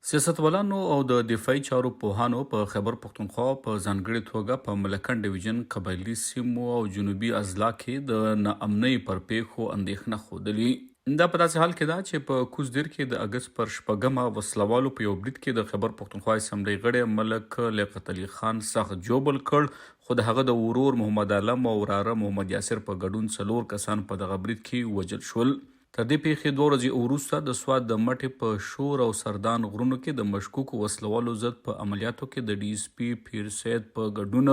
سیاستوالانو او د دفاعي چارو پوهانو په خیبر پښتونخوا په ځانګړې توګه په ملکنډ ډیویژن قبایلي سیمو او جنوبي اضلاع کې د ناامنۍ پر پیښو اندېښنه ښودلې. دا په داسې حال کې ده چې په کوزدیر کې د اګست پر 6 وسلوالو په یو برید کې د خیبر پښتونخوا اسمبلی غړی ملک لیاقت علي خان سخت جوبل کړ، خو د هغه د ورور محمد عالم او وراره محمد یاسر په ګډون 4 کسان په دغه برید کې وژل شول. تر دې پیښې 2 ورځې وروسته د سوات د مټې په شور او سردان غرونو کې د مشکوکو وسلوالو ضد په عملیاتو کې د ډي اس پي پیر سید په ګډون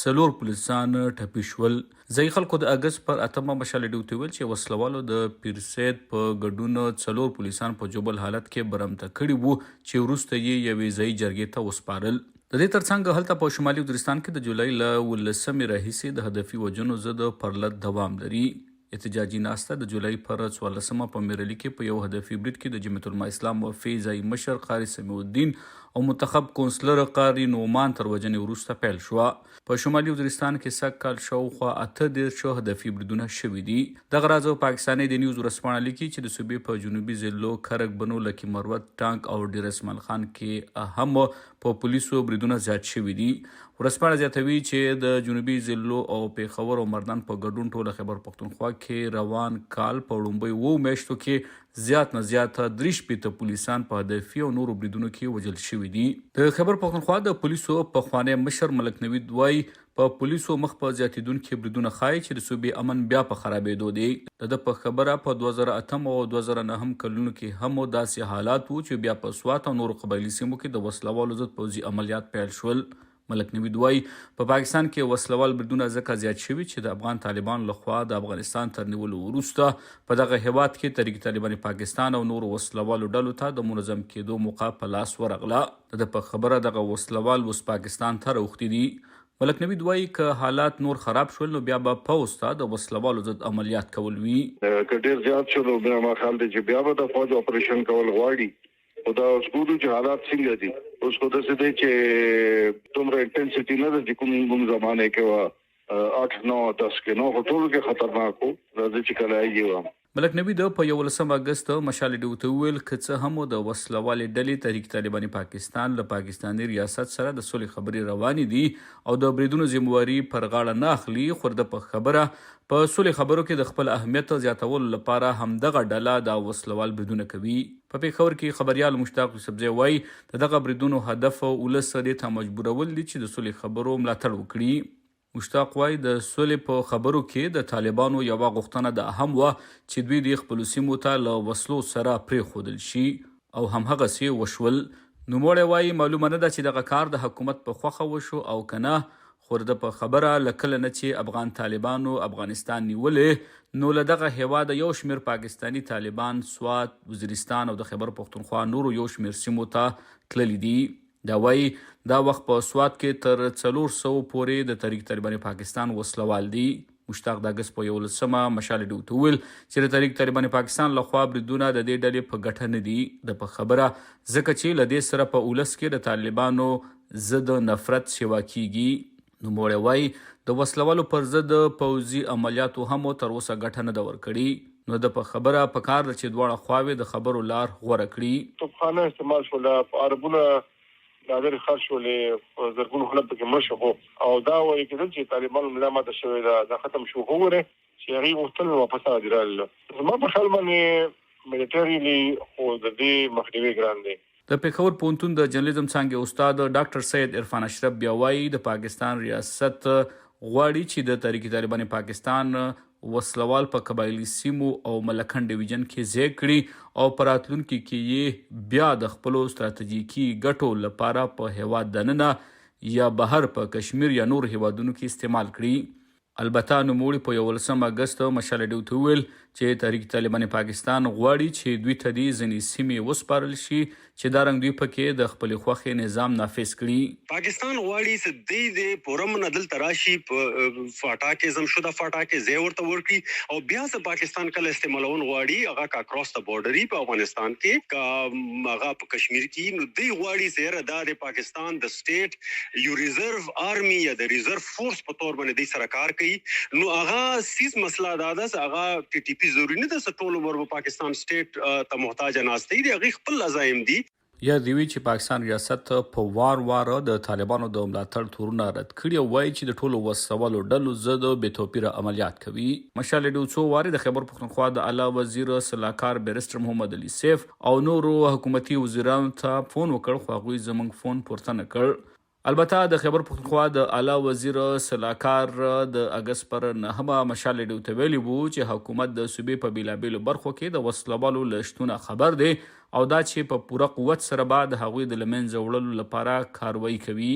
4 پولیسان ټپي شول. ځایي خلکو د اګست پر 8 مشال ډیو ته ویل چې وسلوالو د پیر سید په ګډون 4 پولیسان په جوبل حالت کې برمته کړي وو چې وروسته یې یوې ځایي جرګې ته وسپارل. د دې ترڅنګ هلته په شمالي وزیرستان کې د جولای له 18 راهیسې د هدفي وژنو ضد پرلط دوام لري. احتجاجي ناسته د جولای پر 14 په میرلي کې په یو هدفي برید کې د جمعیت العلماء اسلام وفي ځایي مشر قاري سمیع الدین او منتخب کونسلر قاري نعمان تر وژنې وروسته پیل شوه. په شمالي وزیرستان کې سږ کال شاوخوا 18 هدفي بریدونه شوي دي. دغه راز پاکستاني د نیوز ورځپاڼه لیکي چې د صوبې په جنوبي ضلعو کرک بنو لکي مروت ټانک او ډیر اسماعیل خان کې هم په پولیسو بریدونه زیات شوي دي. ورځپاڼه زیاتوي چې د جنوبي ضلعو او پیښور او مردان په ګډون ټوله خیبر پښتونخوا کې روان کال په وړومبۍ 2 میاشتو کې زیات نه زیات 43 پولیسان په هدفي او نورو بریدونو کې وژل شوي دي. د خیبر پښتونخوا د پولیسو پخوانی مشر ملک نوید وایي په پولیسو مخ په زیاتیدونکي بریدونه ښایي چې د صوبې امن بیا په خرابېدو دی. د په خبره په 2008 او 2009 کلونو کې هم داسې حالات وو چې بیا په سوات او نورو قبایلي سیمو کې د وسلوالو ضد پوځي عملیات پیل شول. ملک نوید وایي په پاکستان کې وسلوال بریدونه ځکه زیات شوي چې د افغان طالبان لخوا د افغانستان تر نیولو وروسته په دغه هیواد کې تحریک طالبان پاکستان او نورو وسلوالو ډلو ته د منظم کېدو موقع په لاس ورغله. د په خبره دغه وسلوال اوس پاکستان ته راوښتي دي. ملک نوید وایي که حالات نور خراب شول نو بیا به پوځ ته د وسلوالو ضد عملیات کول وي. که ډېر زیات شول نو بیا ما خیال دی چې بیا به د فوج اپریشن کول غواړي. او دا اوس ګورو چې حالات څنګه دي. اوس خو داسې دی چې دومره انټنسټي نه ده چې کوم زمانه کې وه 8 9 10 کې نو خو ټولو کې خطرناک وو. راځي چې کله یې ملک نوید په 11 اګست مشال ډیو ته ویل که څه هم د وسلوالې ډلې تحریک طالبان پاکستان له پاکستاني ریاست سره د صلح خبرې روانې دي او د بریدونو ذمہواري پر غاړه نه اخلي، خو د په خبره په صلح خبرو کې د خپل اهمیت زیاتولو لپاره همدغه ډله د وسلوال بریدونه کوي. په پیښور کې خبريال مشتاق یوسفزی وایي دغه بریدونو هدف ولس دې ته مجبورول دي چې د صلح خبرو ملاتړ وکړي. مشتاق وایي د صلح په خبرو کې د طالبانو یوه غوښتنه دا هم وه چې دوی د خپلو سیمو ته له وسلو سره پرېښودل شي او همهغسې وشول. نوموړی وایي معلومه نه ده چې دغه کار د حکومت په خوښه وشو او که نه، خو د په خبره له کله نه چې افغان طالبانو افغانستان نیولې نو له دغه هیواده یو شمېر پاکستاني طالبان سوات، وزیرستان او د خیبر پښتونخوا نورو یو شمېر سیمو ته تللي دي. دا وایي دا وخت په سوات کې تر 400 پورې د تحریک طالبان پاکستان وسلوال دي. مشتاق د اګست په 11 مشال ډیو ته ویل چې د تحریک طالبان پاکستان لخوا بریدونه د دې ډلې په ګټه نه دي. د په خبره ځکه چې له دې سره په اولس کې د طالبانو ضد نفرت سیوا کیږي. نوموړی وایي د وسلوالو پر ضد پوځي عملیاتو هم تر اوسه ګټه نه ده ورکړې. نو د په خبره پکار ده چې دواړه خواوې د خبرو لار غوره کړي. توپخانه استعمال شول، عربونه نادر خرج شولې، زرګونو خلک پکې مړه شو او دا وایي کېدل چې طالبانو ملا ماته شوې ده، دا ختم شو. خو وګورئ چې هغوی غوښتل واپس راځي راغله. زما په خیال باندې ملیټري خو د دې مخنیوي ګران دی. د پیښور پوهنتون د جرنالیزم څانګې استاد ډاکټر سید عرفان اشرف بیا وایي د پاکستان ریاست غواړي چې د تحریک طالبان پاکستان وسلوال په قبایلي سیمو او ملکنډ ډیویژن کې ځای کړي او په راتلونکي کې یې بیا د خپلو ستراتیژیکي ګټو لپاره په هیواد دننه یا بهر په کشمیر یا نور هیوادونو کې استعمال کړي. البته نوموړي په 11 اګست مشال ډیو ته ویل چې تحریک طالبان پاکستان غواړي چې دوی ته دې ځینې سیمې وسپارل شي چې دا رنګ دوی پکې د خپلې خوښې نظام نافذ کړي. پاکستان غواړي چې دوی د پورم نه دلته راشي، په فاټا کې زمشوده فاټا کې ځای ورته ورکړي او بیا چې پاکستان کله استعمالون غواړي هغه کا کراس د بورډري په افغانستان کې کا هغه په کشمیر کې، نو دوی غواړي چې دا د پاکستان د سټیټ یو ریزرو آرمي یا د ریزرو فورس په تور باندې دوی سره کار کوي. نو هغه سیس مسله دا ده چې هغه ټي ټي پی ضروري نه ده چې ټول عمر په پاکستان سټیټ ته محتاج ناستې دي، هغه خپل لازم دي. یا دیوی چې پاکستان ریاست په وار د طالبانو د ملاتړ تورونه رد کړي او وایي چې د ټولو وسوالو ډلو ضد بې توپیره عملیات کوي. مشال لیډیو څو واري د خیبر پښتونخوا د اعلی وزیر سلاکار بیرسټر محمد علي سیف او نورو حکومتي وزیرانو ته فون وکړ خو هغوی زموږ فون پورته نه کړ. البته د خیبر پښتونخوا د اعلی وزیر سلاکار د اگست پر 9 مشال لیډیو ته ویلي وو چې حکومت د صوبې په بیلابیلو برخو کې د وسلوالو له شتونه خبر دی او دا چې په پوره قوت سره به د هغوی د له منځه وړلو لپاره کاروایی کوي.